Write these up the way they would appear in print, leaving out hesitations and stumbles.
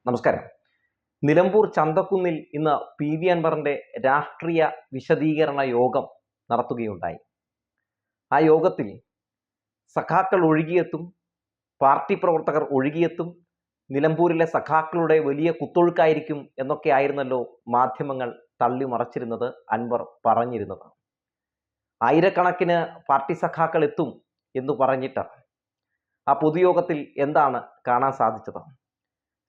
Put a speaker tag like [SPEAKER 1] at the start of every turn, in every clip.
[SPEAKER 1] നമസ്കാരം. നിലമ്പൂർ ചന്തക്കുന്നിൽ ഇന്ന് പി അൻവറിന്റെ രാഷ്ട്രീയ വിശദീകരണ യോഗം നടത്തുകയുണ്ടായി. ആ യോഗത്തിൽ സഖാക്കൾ ഒഴുകിയെത്തും, പാർട്ടി പ്രവർത്തകർ ഒഴുകിയെത്തും, നിലമ്പൂരിലെ സഖാക്കളുടെ വലിയ കുത്തൊഴുക്കായിരിക്കും എന്നൊക്കെ ആയിരുന്നല്ലോ മാധ്യമങ്ങൾ തള്ളിമറച്ചിരുന്നത്, അൻവർ പറഞ്ഞിരുന്നത്. ആയിരക്കണക്കിന് പാർട്ടി സഖാക്കൾ എത്തും എന്ന് പറഞ്ഞിട്ട് ആ പൊതുയോഗത്തിൽ എന്താണ് കാണാൻ സാധിച്ചത്?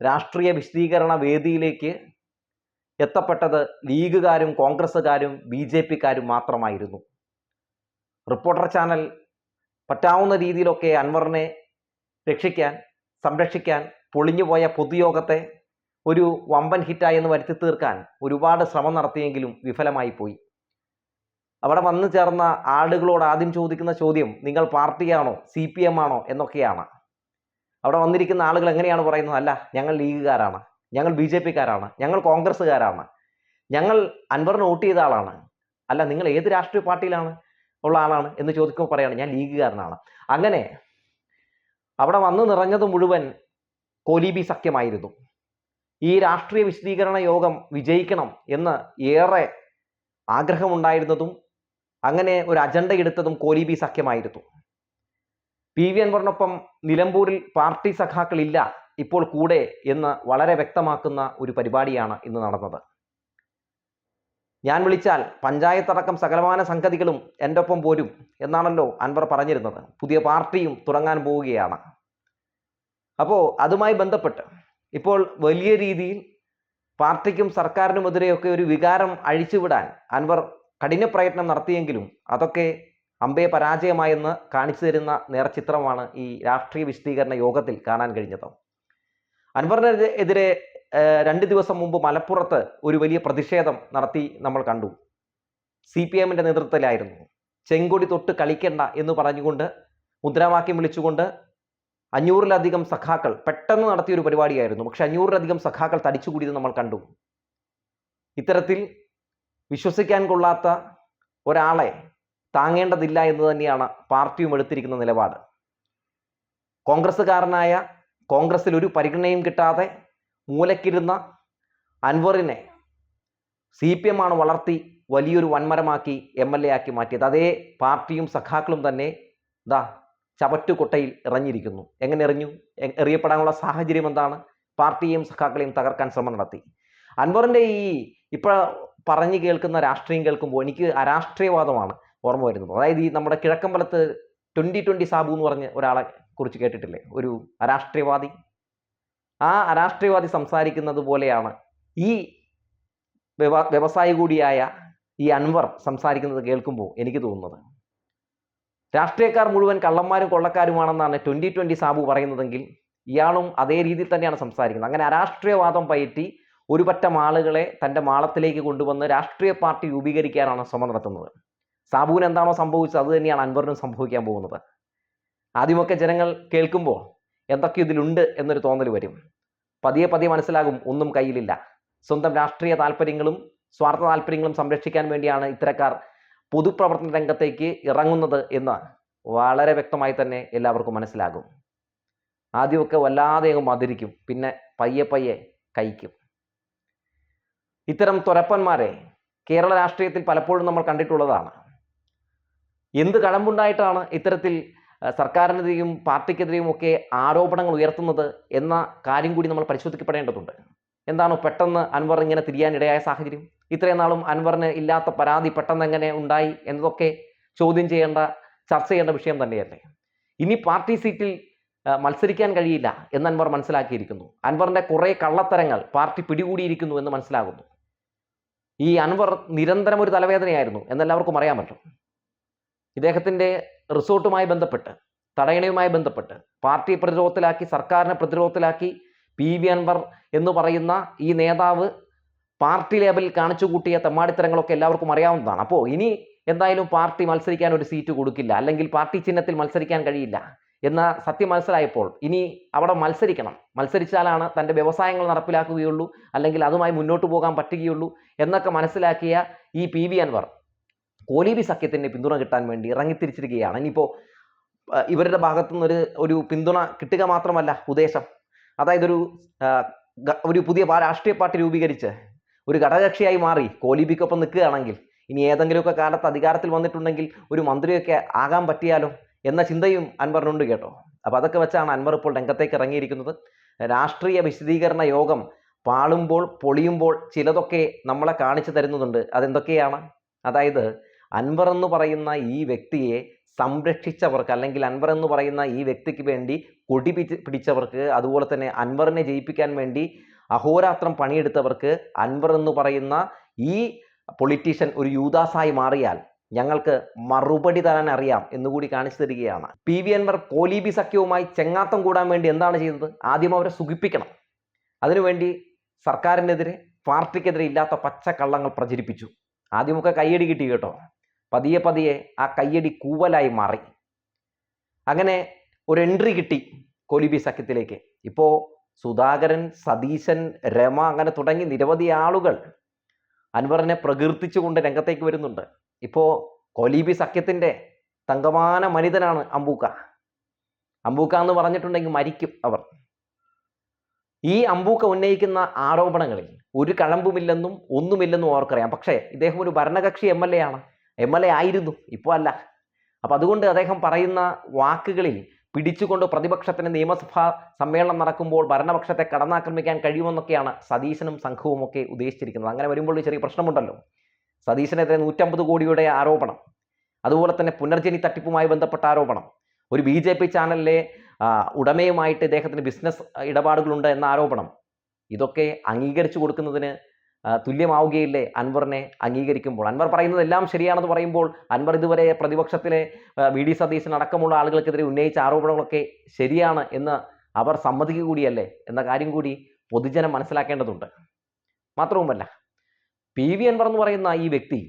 [SPEAKER 1] രാഷ്ട്രീയ വിശദീകരണ വേദിയിലേക്ക് എത്തപ്പെട്ടത് ലീഗുകാരും കോൺഗ്രസ്സുകാരും BJP-ക്കാരും മാത്രമായിരുന്നു. റിപ്പോർട്ടർ ചാനൽ പറ്റാവുന്ന രീതിയിലൊക്കെ അൻവറിനെ രക്ഷിക്കാൻ, സംരക്ഷിക്കാൻ പൊളിഞ്ഞുപോയ പൊതുയോഗത്തെ ഒരു വമ്പൻ ഹിറ്റായി എന്ന് വരുത്തി തീർക്കാൻ ഒരുപാട് ശ്രമം നടത്തിയെങ്കിലും വിഫലമായി പോയി. അവിടെ വന്നു ചേർന്ന ആളുകളോട് ആദ്യം ചോദിക്കുന്ന ചോദ്യം, നിങ്ങൾ പാർട്ടിയാണോ CPM ആണോ എന്നൊക്കെയാണ്. അവിടെ വന്നിരിക്കുന്ന ആളുകൾ എങ്ങനെയാണ് പറയുന്നത്? അല്ല, ഞങ്ങൾ ലീഗുകാരാണ്, ഞങ്ങൾ BJP-ക്കാരാണ്, ഞങ്ങൾ കോൺഗ്രസ്സുകാരാണ്, ഞങ്ങൾ അൻവറിന് വോട്ട് ചെയ്ത ആളാണ്. അല്ല, നിങ്ങൾ ഏത് രാഷ്ട്രീയ പാർട്ടിയിലാണ് ഉള്ള ആളാണ് എന്ന് ചോദിക്കുമ്പോൾ പറയാണ് ഞാൻ ലീഗുകാരനാണ്. അങ്ങനെ അവിടെ വന്നു നിറഞ്ഞത് മുഴുവൻ കോലീബി സഖ്യമായിരുന്നു. ഈ രാഷ്ട്രീയ വിശദീകരണ യോഗം വിജയിക്കണം എന്ന് ഏറെ ആഗ്രഹമുണ്ടായിരുന്നതും അങ്ങനെ ഒരു അജണ്ട എടുത്തതും കോലീബി സഖ്യമായിരുന്നു. PV അൻവറിനൊപ്പം നിലമ്പൂരിൽ പാർട്ടി സഖാക്കളില്ല ഇപ്പോൾ കൂടെ എന്ന് വളരെ വ്യക്തമാക്കുന്ന ഒരു പരിപാടിയാണ് ഇന്ന് നടന്നത്. ഞാൻ വിളിച്ചാൽ പഞ്ചായത്തടക്കം സകലമാന സംഗതികളും എൻ്റെ ഒപ്പം പോരും എന്നാണല്ലോ അൻവർ പറഞ്ഞിരുന്നത്. പുതിയ പാർട്ടിയും തുടങ്ങാൻ പോവുകയാണ്. അപ്പോൾ അതുമായി ബന്ധപ്പെട്ട് ഇപ്പോൾ വലിയ രീതിയിൽ പാർട്ടിക്കും സർക്കാരിനുമെതിരെയൊക്കെ ഒരു വികാരം അഴിച്ചുവിടാൻ അൻവർ കഠിന പ്രയത്നം നടത്തിയെങ്കിലും അതൊക്കെ അമ്പേ പരാജയമായെന്ന് കാണിച്ചു തരുന്ന നേർചിത്രമാണ് ഈ രാഷ്ട്രീയ വിശദീകരണ യോഗത്തിൽ കാണാൻ കഴിഞ്ഞത്. അൻവറിനെതിരെ 2 ദിവസം മുമ്പ് മലപ്പുറത്ത് ഒരു വലിയ പ്രതിഷേധം നടത്തി നമ്മൾ കണ്ടു. CPM-ന്റെ നേതൃത്വത്തിലായിരുന്നു. ചെങ്കൊടി തൊട്ട് കളിക്കണ്ട എന്ന് പറഞ്ഞുകൊണ്ട് മുദ്രാവാക്യം വിളിച്ചുകൊണ്ട് 500-ലധികം സഖാക്കൾ പെട്ടെന്ന് നടത്തിയൊരു പരിപാടിയായിരുന്നു. പക്ഷെ 500-ലധികം സഖാക്കൾ തടിച്ചുകൂടിയത് നമ്മൾ കണ്ടു. ഇത്തരത്തിൽ വിശ്വസിക്കാൻ കൊള്ളാത്ത ഒരാളെ താങ്ങേണ്ടതില്ല എന്ന് തന്നെയാണ് പാർട്ടിയും എടുത്തിരിക്കുന്ന നിലപാട്. കോൺഗ്രസ്സുകാരനായ, കോൺഗ്രസിൽ ഒരു പരിഗണനയും കിട്ടാതെ മൂലക്കിരുന്ന അൻവറിനെ CPM ആണ് വളർത്തി വലിയൊരു വൻമരമാക്കി MLA ആക്കി മാറ്റിയത്. അതേ പാർട്ടിയും സഖാക്കളും തന്നെ ചവറ്റുകൊട്ടയിൽ എറിഞ്ഞിരിക്കുന്നു. എങ്ങനെ എറിഞ്ഞു? എറിയപ്പെടാനുള്ള സാഹചര്യം എന്താണ്? പാർട്ടിയെയും സഖാക്കളെയും തകർക്കാൻ ശ്രമം നടത്തി. അൻവറിൻ്റെ ഈ ഇപ്പോൾ പറഞ്ഞു കേൾക്കുന്ന രാഷ്ട്രീയം കേൾക്കുമ്പോൾ എനിക്ക് അരാഷ്ട്രീയവാദമാണ് ഓർമ്മ വരുന്നത്. അതായത് ഈ നമ്മുടെ കിഴക്കമ്പലത്ത് 2020 സാബു എന്ന് പറഞ്ഞ ഒരാളെ കുറിച്ച് കേട്ടിട്ടില്ലേ? ഒരു അരാഷ്ട്രീയവാദി. ആ അരാഷ്ട്രീയവാദി സംസാരിക്കുന്നത് പോലെയാണ് ഈ വ്യവസായി കൂടിയായ ഈ അൻവർ സംസാരിക്കുന്നത് കേൾക്കുമ്പോൾ എനിക്ക് തോന്നുന്നത്. രാഷ്ട്രീയക്കാർ മുഴുവൻ കള്ളന്മാരും കൊള്ളക്കാരുമാണെന്നാണ് 2020 സാബു പറയുന്നതെങ്കിൽ ഇയാളും അതേ രീതിയിൽ തന്നെയാണ് സംസാരിക്കുന്നത്. അങ്ങനെ അരാഷ്ട്രീയവാദം പയറ്റി ഒരു പറ്റം ആളുകളെ തൻ്റെ മാളത്തിലേക്ക് കൊണ്ടുവന്ന് രാഷ്ട്രീയ പാർട്ടി രൂപീകരിക്കാനാണ് ശ്രമം നടത്തുന്നത്. സാബുവിന് എന്താണോ സംഭവിച്ചത് അത് തന്നെയാണ് അൻവറിനും സംഭവിക്കാൻ പോകുന്നത്. ആദ്യമൊക്കെ ജനങ്ങൾ കേൾക്കുമ്പോൾ എന്തൊക്കെ ഇതിലുണ്ട് എന്നൊരു തോന്നൽ വരും. പതിയെ പതിയെ മനസ്സിലാകും ഒന്നും കയ്യിലില്ല. സ്വന്തം രാഷ്ട്രീയ താല്പര്യങ്ങളും സ്വാർത്ഥ താല്പര്യങ്ങളും സംരക്ഷിക്കാൻ വേണ്ടിയാണ് ഇത്തരക്കാർ പൊതുപ്രവർത്തന രംഗത്തേക്ക് ഇറങ്ങുന്നത് എന്ന് വളരെ വ്യക്തമായി തന്നെ എല്ലാവർക്കും മനസ്സിലാകും. ആദ്യമൊക്കെ വല്ലാതെ മധുരിക്കും, പിന്നെ പയ്യെ പയ്യെ കഴിക്കും. ഇത്തരം തുരപ്പന്മാരെ കേരള രാഷ്ട്രീയത്തിൽ പലപ്പോഴും നമ്മൾ കണ്ടിട്ടുള്ളതാണ്. എന്ത് കഴമ്പുണ്ടായിട്ടാണ് ഇത്തരത്തിൽ സർക്കാരിനെതിരെയും പാർട്ടിക്കെതിരെയും ഒക്കെ ആരോപണങ്ങൾ ഉയർത്തുന്നത് എന്ന കാര്യം കൂടി നമ്മൾ പരിശോധിക്കപ്പെടേണ്ടതുണ്ട്. എന്താണ് പെട്ടെന്ന് അൻവർ ഇങ്ങനെ തിരിയാനിടയായ സാഹചര്യം? ഇത്രയും നാളും അൻവറിന് ഇല്ലാത്ത പരാതി പെട്ടെന്ന് എങ്ങനെ ഉണ്ടായി എന്നതൊക്കെ ചോദ്യം ചെയ്യേണ്ട, ചർച്ച ചെയ്യേണ്ട വിഷയം തന്നെയല്ലേ. ഇനി പാർട്ടി സീറ്റിൽ മത്സരിക്കാൻ കഴിയില്ല എന്ന് അൻവർ മനസ്സിലാക്കിയിരിക്കുന്നു. അൻവറിൻ്റെ കുറേ കള്ളത്തരങ്ങൾ പാർട്ടി പിടികൂടിയിരിക്കുന്നു എന്ന് മനസ്സിലാകുന്നു. ഈ അൻവർ നിരന്തരം ഒരു തലവേദനയായിരുന്നു എന്നെല്ലാവർക്കും അറിയാൻ പറ്റും. ഇദ്ദേഹത്തിൻ്റെ റിസോർട്ടുമായി ബന്ധപ്പെട്ട്, തടയണയുമായി ബന്ധപ്പെട്ട് പാർട്ടിയെ പ്രതിരോധത്തിലാക്കി, സർക്കാരിനെ പ്രതിരോധത്തിലാക്കി PV അൻവർ എന്ന് പറയുന്ന ഈ നേതാവ് പാർട്ടി ലേബലിൽ കാണിച്ചു കൂട്ടിയ തെമ്മാടിത്തരങ്ങളൊക്കെ എല്ലാവർക്കും അറിയാവുന്നതാണ്. അപ്പോൾ ഇനി എന്തായാലും പാർട്ടി മത്സരിക്കാൻ ഒരു സീറ്റ് കൊടുക്കില്ല, അല്ലെങ്കിൽ പാർട്ടി ചിഹ്നത്തിൽ മത്സരിക്കാൻ കഴിയില്ല എന്ന സത്യം മനസ്സിലായപ്പോൾ ഇനി അവിടെ മത്സരിക്കണം, മത്സരിച്ചാലാണ് തൻ്റെ വ്യവസായങ്ങൾ നടപ്പിലാക്കുകയുള്ളൂ, അല്ലെങ്കിൽ അതുമായി മുന്നോട്ട് പോകാൻ പറ്റുകയുള്ളൂ എന്നൊക്കെ മനസ്സിലാക്കിയ ഈ PV അൻവർ കോലീബി സഖ്യത്തിന് പിന്തുണ കിട്ടാൻ വേണ്ടി ഇറങ്ങിത്തിരിച്ചിരിക്കുകയാണ്. ഇനിയിപ്പോൾ ഇവരുടെ ഭാഗത്തുനിന്ന് ഒരു പിന്തുണ കിട്ടുക മാത്രമല്ല ഉദ്ദേശം, അതായത് ഒരു ഒരു പുതിയ രാഷ്ട്രീയ പാർട്ടി രൂപീകരിച്ച് ഒരു ഘടകകക്ഷിയായി മാറി കോലിബിക്കൊപ്പം നിൽക്കുകയാണെങ്കിൽ ഇനി ഏതെങ്കിലുമൊക്കെ കാലത്ത് അധികാരത്തിൽ വന്നിട്ടുണ്ടെങ്കിൽ ഒരു മന്ത്രിയൊക്കെ ആകാൻ പറ്റിയാലോ എന്ന ചിന്തയും അൻവറിനുണ്ട് കേട്ടോ. അപ്പോൾ അതൊക്കെ വെച്ചാണ് അൻവർ ഇപ്പോൾ രംഗത്തേക്ക് ഇറങ്ങിയിരിക്കുന്നത്. രാഷ്ട്രീയ വിശദീകരണ യോഗം പാളുമ്പോൾ പൊളിയുമ്പോൾ ചിലതൊക്കെ നമ്മളെ കാണിച്ചു തരുന്നുണ്ട്. അതെന്തൊക്കെയാണ്? അതായത് അൻവർ എന്ന് പറയുന്ന ഈ വ്യക്തിയെ സംരക്ഷിച്ചവർക്ക്, അല്ലെങ്കിൽ അൻവർ എന്ന് പറയുന്ന ഈ വ്യക്തിക്ക് വേണ്ടി കൊടി പിടിച്ചവർക്ക്, അതുപോലെ തന്നെ അൻവറിനെ ജയിപ്പിക്കാൻ വേണ്ടി അഹോരാത്രം പണിയെടുത്തവർക്ക് അൻവർ എന്ന് പറയുന്ന ഈ പൊളിറ്റീഷ്യൻ ഒരു യൂദാസായി മാറിയാൽ ഞങ്ങൾക്ക് മറുപടി തരാൻ അറിയാം എന്നുകൂടി കാണിച്ചു തരികയാണ്. PV അൻവർ കോലീബി സഖ്യവുമായി ചെങ്ങാത്തം കൂടാൻ വേണ്ടി എന്താണ് ചെയ്തത്? ആദ്യം അവരെ സുഖിപ്പിക്കണം. അതിനുവേണ്ടി സർക്കാരിനെതിരെ, പാർട്ടിക്കെതിരെ ഇല്ലാത്ത പച്ചക്കള്ളങ്ങൾ പ്രചരിപ്പിച്ചു. ആദ്യമൊക്കെ കയ്യടി കിട്ടി കേട്ടോ. പതിയെ പതിയെ ആ കയ്യടി കൂവലായി മാറി. അങ്ങനെ ഒരു എൻട്രി കിട്ടി കോലീബി സഖ്യത്തിലേക്ക്. ഇപ്പോൾ സുധാകരൻ, സതീശൻ, രമ അങ്ങനെ തുടങ്ങി നിരവധി ആളുകൾ അൻവറിനെ പ്രകീർത്തിച്ചുകൊണ്ട് രംഗത്തേക്ക് വരുന്നുണ്ട്. ഇപ്പോൾ കോലീബി സഖ്യത്തിൻ്റെ തങ്കമാന മനിതനാണ് അമ്പൂക്ക. അമ്പൂക്ക എന്ന് പറഞ്ഞിട്ടുണ്ടെങ്കിൽ മരിക്കും അവർ. ഈ അമ്പൂക്ക ഉന്നയിക്കുന്ന ആരോപണങ്ങളിൽ ഒരു കഴമ്പുമില്ലെന്നും ഒന്നുമില്ലെന്നും അവർക്കറിയാം. പക്ഷേ ഇദ്ദേഹം ഒരു ഭരണകക്ഷി MLA ആണ്. MLA ആയിരുന്നു, ഇപ്പോൾ അല്ല. അപ്പം അതുകൊണ്ട് അദ്ദേഹം പറയുന്ന വാക്കുകളിൽ പിടിച്ചുകൊണ്ട് പ്രതിപക്ഷത്തിന് നിയമസഭാ സമ്മേളനം നടക്കുമ്പോൾ ഭരണപക്ഷത്തെ കടന്നാക്രമിക്കാൻ കഴിയുമെന്നൊക്കെയാണ് സതീശനും സംഘവും ഒക്കെ ഉദ്ദേശിച്ചിരിക്കുന്നത്. അങ്ങനെ വരുമ്പോൾ ഒരു ചെറിയ പ്രശ്നമുണ്ടല്ലോ. സതീശനെതിരെ 150 കോടിയുടെ ആരോപണം, അതുപോലെ തന്നെ പുനർജനി തട്ടിപ്പുമായി ബന്ധപ്പെട്ട ആരോപണം, ഒരു BJP ചാനലിലെ ഉടമയുമായിട്ട് ഇദ്ദേഹത്തിന് ബിസിനസ് ഇടപാടുകളുണ്ട് എന്ന ആരോപണം, ഇതൊക്കെ അംഗീകരിച്ചു കൊടുക്കുന്നതിന് തുല്യമാവുകയില്ലേ അൻവറിനെ അംഗീകരിക്കുമ്പോൾ? അൻവർ പറയുന്നത് എല്ലാം ശരിയാണെന്ന് പറയുമ്പോൾ അൻവർ ഇതുവരെ പ്രതിപക്ഷത്തിലെ VD സതീശൻ അടക്കമുള്ള ആളുകൾക്കെതിരെ ഉന്നയിച്ച ആരോപണങ്ങളൊക്കെ ശരിയാണ് എന്ന് അവർ സമ്മതിക്കുക കൂടിയല്ലേ എന്ന കാര്യം കൂടി പൊതുജനം മനസ്സിലാക്കേണ്ടതുണ്ട്. മാത്രവുമല്ല, PV അൻവർ എന്ന് പറയുന്ന ഈ വ്യക്തി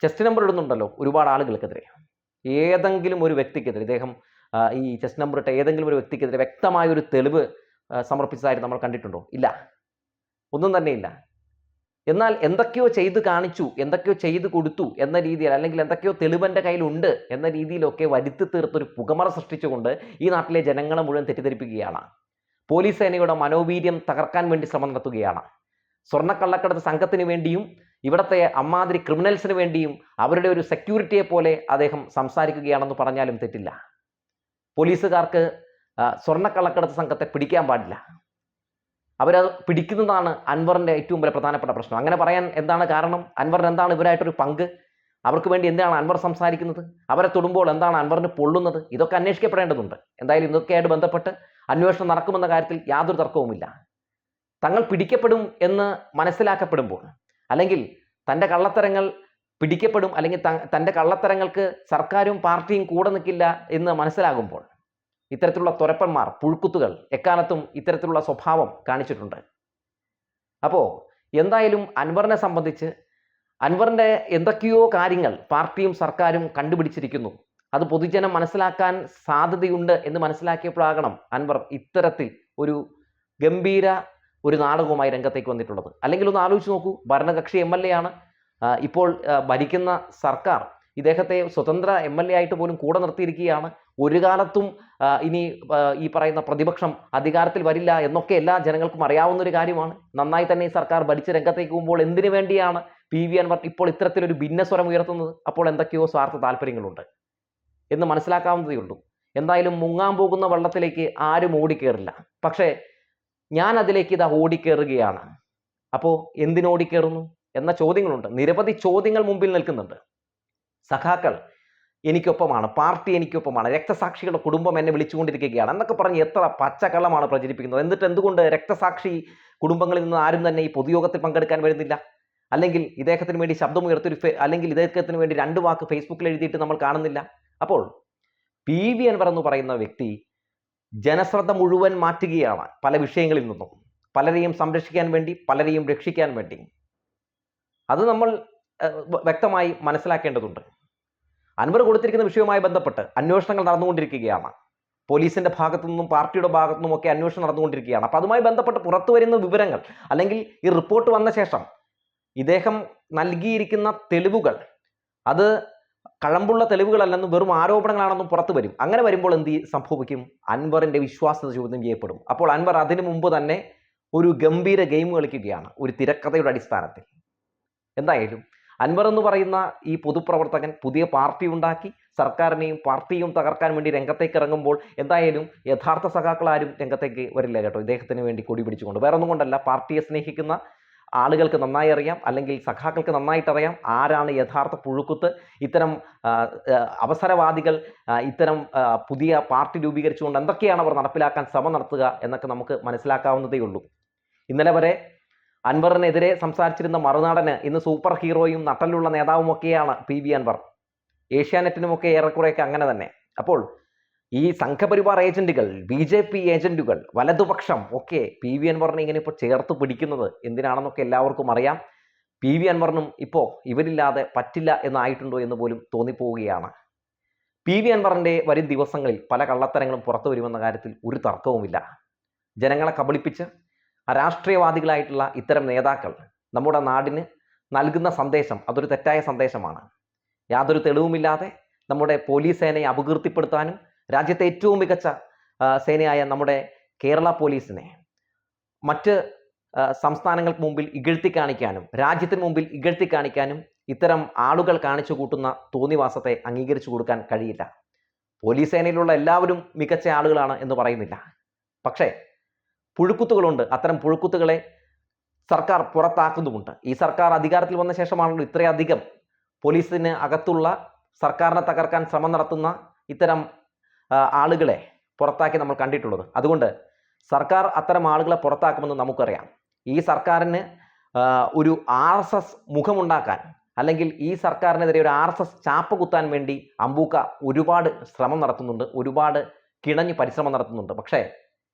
[SPEAKER 1] ചെസ്റ്റ് നമ്പർ ഇടുന്നുണ്ടല്ലോ ഒരുപാട് ആളുകൾക്കെതിരെ. ഏതെങ്കിലും ഒരു വ്യക്തിക്കെതിരെ ഇദ്ദേഹം ഈ ചെസ്റ്റ് നമ്പർ ഇട്ട ഏതെങ്കിലും ഒരു വ്യക്തിക്കെതിരെ വ്യക്തമായൊരു തെളിവ് സമർപ്പിച്ചതായിട്ട് നമ്മൾ കണ്ടിട്ടുണ്ടോ? ഇല്ല, ഒന്നും തന്നെ ഇല്ല. എന്നാൽ എന്തൊക്കെയോ ചെയ്ത് കാണിച്ചു, എന്തൊക്കെയോ ചെയ്ത് കൊടുത്തു എന്ന രീതിയിൽ, അല്ലെങ്കിൽ എന്തൊക്കെയോ തെളിവൻ്റെ കയ്യിലുണ്ട് എന്ന രീതിയിലൊക്കെ വരുത്തി തീർത്തൊരു പുകമറ സൃഷ്ടിച്ചുകൊണ്ട് ഈ നാട്ടിലെ ജനങ്ങളെ മുഴുവൻ തെറ്റിദ്ധരിപ്പിക്കുകയാണ്. പോലീസ് സേനയുടെ മനോവീര്യം തകർക്കാൻ വേണ്ടി ശ്രമം നടത്തുകയാണ്. സ്വർണ്ണക്കള്ളക്കടത്ത് സംഘത്തിന് വേണ്ടിയും ഇവിടുത്തെ അമ്മാതിരി ക്രിമിനൽസിന് വേണ്ടിയും അവരുടെ ഒരു സെക്യൂരിറ്റിയെ പോലെ അദ്ദേഹം സംസാരിക്കുകയാണെന്ന് പറഞ്ഞാലും തെറ്റില്ല. പോലീസുകാർക്ക് സ്വർണ്ണക്കള്ളക്കടത്ത് സംഘത്തെ പിടിക്കാൻ പാടില്ല. അവരത് പിടിക്കുന്നതാണ് അൻവറിൻ്റെ ഏറ്റവും വലിയ പ്രധാനപ്പെട്ട പ്രശ്നം. അങ്ങനെ പറയാൻ എന്താണ് കാരണം? അൻവറിന് എന്താണ് ഇവരായിട്ടൊരു പങ്ക്? അവർക്ക് വേണ്ടി എന്താണ് അൻവർ സംസാരിക്കുന്നത്? അവരെ തൊടുമ്പോൾ എന്താണ് അൻവറിന് പൊള്ളുന്നത്? ഇതൊക്കെ അന്വേഷിക്കപ്പെടേണ്ടതുണ്ട്. എന്തായാലും ഇതൊക്കെയായിട്ട് ബന്ധപ്പെട്ട് അന്വേഷണം നടക്കുമെന്ന കാര്യത്തിൽ യാതൊരു തർക്കവുമില്ല. തങ്ങൾ പിടിക്കപ്പെടും എന്ന് മനസ്സിലാക്കപ്പെടുമ്പോൾ, അല്ലെങ്കിൽ തൻ്റെ കള്ളത്തരങ്ങൾ പിടിക്കപ്പെടും, അല്ലെങ്കിൽ തൻ്റെ കള്ളത്തരങ്ങൾക്ക് സർക്കാരും പാർട്ടിയും കൂടെ നിൽക്കില്ല എന്ന് മനസ്സിലാകുമ്പോൾ ഇത്തരത്തിലുള്ള തുരപ്പന്മാർ, പുഴുക്കുത്തുകൾ എക്കാലത്തും ഇത്തരത്തിലുള്ള സ്വഭാവം കാണിച്ചിട്ടുണ്ട്. അപ്പോൾ എന്തായാലും അൻവറിനെ സംബന്ധിച്ച് അൻവറിൻ്റെ എന്തൊക്കെയോ കാര്യങ്ങൾ പാർട്ടിയും സർക്കാരും കണ്ടുപിടിച്ചിരിക്കുന്നു. അത് പൊതുജനം മനസ്സിലാക്കാൻ സാധ്യതയുണ്ട് എന്ന് മനസ്സിലാക്കിയപ്പോഴാകണം അൻവർ ഇത്തരത്തിൽ ഒരു ഗംഭീര ഒരു നാടകവുമായി രംഗത്തേക്ക് വന്നിട്ടുള്ളത്. അല്ലെങ്കിൽ ഒന്ന് ആലോചിച്ച് നോക്കൂ, ഭരണകക്ഷി MLA ആണ്. ഇപ്പോൾ ഭരിക്കുന്ന സർക്കാർ ഇദ്ദേഹത്തെ സ്വതന്ത്ര MLA ആയിട്ട് പോലും കൂടെ നിർത്തിയിരിക്കുകയാണ്. ഒരു കാലത്തും ഇനി ഈ പറയുന്ന പ്രതിപക്ഷം അധികാരത്തിൽ വരില്ല എന്നൊക്കെ എല്ലാ ജനങ്ങൾക്കും അറിയാവുന്ന ഒരു കാര്യമാണ്. നന്നായി തന്നെ ഈ സർക്കാർ ഭരിച്ച് രംഗത്തേക്ക് പോകുമ്പോൾ എന്തിനു വേണ്ടിയാണ് PV അൻവർ ഇപ്പോൾ ഇത്തരത്തിലൊരു ഭിന്നസ്വരം ഉയർത്തുന്നത്? അപ്പോൾ എന്തൊക്കെയോ സ്വാർത്ഥ താല്പര്യങ്ങളുണ്ട് എന്ന് മനസ്സിലാക്കാവുന്നതേ ഉള്ളൂ. എന്തായാലും മുങ്ങാൻ പോകുന്ന വെള്ളത്തിലേക്ക് ആരും ഓടിക്കേറില്ല. പക്ഷേ ഞാൻ അതിലേക്ക് ഇതാ ഓടിക്കേറുകയാണ്. അപ്പോൾ എന്തിനോടിക്കേറുന്നു എന്ന ചോദ്യങ്ങളുണ്ട്. നിരവധി ചോദ്യങ്ങൾ മുമ്പിൽ നിൽക്കുന്നുണ്ട്. സഖാക്കൾ എനിക്കൊപ്പമാണ്, പാർട്ടി എനിക്കൊപ്പമാണ്, രക്തസാക്ഷികളുടെ കുടുംബം എന്നെ വിളിച്ചുകൊണ്ടിരിക്കുകയാണ് എന്നൊക്കെ പറഞ്ഞ് എത്ര പച്ചക്കള്ളമാണ് പ്രചരിപ്പിക്കുന്നത്. എന്നിട്ട് എന്തുകൊണ്ട് രക്തസാക്ഷി കുടുംബങ്ങളിൽ നിന്ന് ആരും തന്നെ ഈ പൊതുയോഗത്തിൽ പങ്കെടുക്കാൻ വരുന്നില്ല? അല്ലെങ്കിൽ ഇദ്ദേഹത്തിന് വേണ്ടി ശബ്ദമുയർത്തൊരു അല്ലെങ്കിൽ ഇദ്ദേഹത്തിന് വേണ്ടി 2 വാക്ക് ഫേസ്ബുക്കിൽ എഴുതിയിട്ട് നമ്മൾ കാണുന്നില്ല? അപ്പോൾ PV അൻവർ എന്ന് പറയുന്ന വ്യക്തി ജനശ്രദ്ധ മുഴുവൻ മാറ്റുകയാണ് പല വിഷയങ്ങളിൽ നിന്നും, പലരെയും സംരക്ഷിക്കാൻ വേണ്ടി, പലരെയും രക്ഷിക്കാൻ വേണ്ടി. അത് നമ്മൾ വ്യക്തമായി മനസ്സിലാക്കേണ്ടതുണ്ട്. അൻവർ കൊടുത്തിരിക്കുന്ന വിഷയവുമായി ബന്ധപ്പെട്ട് അന്വേഷണങ്ങൾ നടന്നുകൊണ്ടിരിക്കുകയാണ്. പോലീസിന്റെ ഭാഗത്തു നിന്നും പാർട്ടിയുടെ ഭാഗത്തു നിന്നും ഒക്കെ അന്വേഷണം നടന്നുകൊണ്ടിരിക്കുകയാണ്. അപ്പോൾ അതുമായി ബന്ധപ്പെട്ട് പുറത്തു വരുന്ന വിവരങ്ങൾ, അല്ലെങ്കിൽ ഈ റിപ്പോർട്ട് വന്ന ശേഷം ഇദ്ദേഹം നൽകിയിരിക്കുന്ന തെളിവുകൾ അത് കഴമ്പുള്ള തെളിവുകളല്ലെന്നും വെറും ആരോപണങ്ങളാണെന്നും പുറത്തു വരും. അങ്ങനെ വരുമ്പോൾ എന്ത് സംഭവിക്കും? അൻവറിന്റെ വിശ്വാസ്യത ചോദ്യം ചെയ്യപ്പെടും. അപ്പോൾ അൻവർ അതിനു മുമ്പ് തന്നെ ഒരു ഗംഭീര ഗെയിം കളിക്കുകയാണ് ഒരു തിരക്കഥയുടെ അടിസ്ഥാനത്തിൽ. എന്തായാലും അൻവർ എന്ന് പറയുന്ന ഈ പൊതുപ്രവർത്തകൻ പുതിയ പാർട്ടി ഉണ്ടാക്കി സർക്കാരിനെയും പാർട്ടിയും തകർക്കാൻ വേണ്ടി രംഗത്തേക്ക് ഇറങ്ങുമ്പോൾ എന്തായാലും യഥാർത്ഥ സഖാക്കളാരും രംഗത്തേക്ക് വരില്ല കേട്ടോ, ഇദ്ദേഹത്തിന് വേണ്ടി കൊടി പിടിച്ചുകൊണ്ട്. വേറെ ഒന്നും കൊണ്ടല്ല, പാർട്ടിയെ സ്നേഹിക്കുന്ന ആളുകൾക്ക് നന്നായി അറിയാം, അല്ലെങ്കിൽ സഖാക്കൾക്ക് നന്നായിട്ട് അറിയാം ആരാണ് യഥാർത്ഥ പുഴുക്കുത്ത്. ഇത്തരം അവസരവാദികൾ ഇത്തരം പുതിയ പാർട്ടി രൂപീകരിച്ചുകൊണ്ട് എന്തൊക്കെയാണ് അവർ നടപ്പിലാക്കാൻ ശ്രമം നടത്തുക എന്നൊക്കെ നമുക്ക് മനസ്സിലാക്കാവുന്നതേ ഉള്ളൂ. ഇന്നലെ വരെ അൻവറിനെതിരെ സംസാരിച്ചിരുന്ന മറുനാടന് ഇന്ന് സൂപ്പർ ഹീറോയും നട്ടലുള്ള നേതാവുമൊക്കെയാണ് PV അൻവർ. ഏഷ്യാനെറ്റിനുമൊക്കെ ഏറെക്കുറെയൊക്കെ അങ്ങനെ തന്നെ. അപ്പോൾ ഈ സംഘപരിവാർ ഏജന്റുകൾ, BJP ഏജന്റുകൾ, വലതുപക്ഷം ഒക്കെ PV അൻവറിനെ ഇങ്ങനെ ഇപ്പോൾ ചേർത്ത് പിടിക്കുന്നത് എന്തിനാണെന്നൊക്കെ എല്ലാവർക്കും അറിയാം. PV അൻവറിനും ഇപ്പോൾ ഇവരില്ലാതെ പറ്റില്ല എന്നായിട്ടുണ്ടോ എന്ന് പോലും തോന്നിപ്പോവുകയാണ്. PV അൻവറിന്റെ വരും ദിവസങ്ങളിൽ പല കള്ളത്തരങ്ങളും പുറത്തു വരുമെന്ന കാര്യത്തിൽ ഒരു തർക്കവുമില്ല. ജനങ്ങളെ കബളിപ്പിച്ച് രാഷ്ട്രീയവാദികളായിട്ടുള്ള ഇത്തരം നേതാക്കൾ നമ്മുടെ നാടിന് നൽകുന്ന സന്ദേശം അതൊരു തെറ്റായ സന്ദേശമാണ്. യാതൊരു തെളിവുമില്ലാതെ നമ്മുടെ പോലീസ് സേനയെ അപകീർത്തിപ്പെടുത്താനും രാജ്യത്തെ ഏറ്റവും മികച്ച സേനയായ നമ്മുടെ കേരള പോലീസിനെ മറ്റ് സംസ്ഥാനങ്ങൾക്ക് മുമ്പിൽ ഇകഴ്ത്തി കാണിക്കാനും രാജ്യത്തിന് മുമ്പിൽ ഇകഴ്ത്തി കാണിക്കാനും ഇത്തരം ആളുകൾ കാണിച്ചു കൂട്ടുന്ന തോന്നിവാസത്തെ അംഗീകരിച്ചു കൊടുക്കാൻ കഴിയില്ല. പോലീസ് സേനയിലുള്ള എല്ലാവരും മികച്ച ആളുകളാണ് എന്ന് പറയുന്നില്ല. പക്ഷേ പുഴുക്കുത്തുകളുണ്ട്. അത്തരം പുഴുക്കുത്തുകളെ സർക്കാർ പുറത്താക്കുന്നുമുണ്ട്. ഈ സർക്കാർ അധികാരത്തിൽ വന്ന ശേഷമാണല്ലോ ഇത്രയധികം പോലീസിന് അകത്തുള്ള സർക്കാരിനെ തകർക്കാൻ ശ്രമം നടത്തുന്ന ഇത്തരം ആളുകളെ പുറത്താക്കി നമ്മൾ കണ്ടിട്ടുള്ളത്. അതുകൊണ്ട് സർക്കാർ അത്തരം ആളുകളെ പുറത്താക്കുമെന്ന് നമുക്കറിയാം. ഈ സർക്കാരിന് ഒരു RSS മുഖമുണ്ടാക്കാൻ, അല്ലെങ്കിൽ ഈ സർക്കാരിനെതിരെ ഒരു RSS ചാപ്പ് കുത്താൻ വേണ്ടി അമ്പൂക്ക ഒരുപാട് ശ്രമം നടത്തുന്നുണ്ട്, ഒരുപാട് കിണഞ്ഞ് പരിശ്രമം നടത്തുന്നുണ്ട്. പക്ഷേ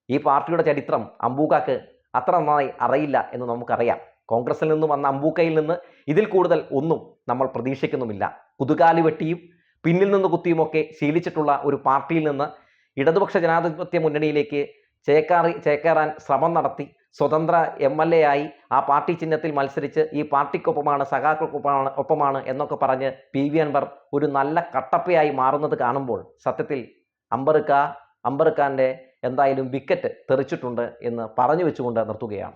[SPEAKER 1] ഈ പാർട്ടിയുടെ ചരിത്രം അമ്പൂക്കാക്ക് അത്ര നന്നായി അറിയില്ല എന്ന് നമുക്കറിയാം. കോൺഗ്രസിൽ നിന്നും വന്ന അമ്പൂക്കയിൽ നിന്ന് ഇതിൽ കൂടുതൽ ഒന്നും നമ്മൾ പ്രതീക്ഷിക്കുന്നുമില്ല. കുതുകാലി വെട്ടിയും പിന്നിൽ നിന്ന് കുത്തിയുമൊക്കെ ശീലിച്ചിട്ടുള്ള ഒരു പാർട്ടിയിൽ നിന്ന് ഇടതുപക്ഷ ജനാധിപത്യ മുന്നണിയിലേക്ക് ചേക്കേറാൻ ശ്രമം നടത്തി സ്വതന്ത്ര MLA ആയി ആ പാർട്ടി ചിഹ്നത്തിൽ മത്സരിച്ച് ഈ പാർട്ടിക്കൊപ്പമാണ്, സഖാക്കൾക്കൊപ്പമാണ് എന്നൊക്കെ പറഞ്ഞ് PV അൻവർ ഒരു നല്ല കട്ടപ്പയായി മാറുന്നത് കാണുമ്പോൾ സത്യത്തിൽ അമ്പർക്കാൻ്റെ എന്തായാലും വിക്കറ്റ് തെറിച്ചിട്ടുണ്ട് എന്ന് പറഞ്ഞു വെച്ചുകൊണ്ട് നിർത്തുകയാണ്.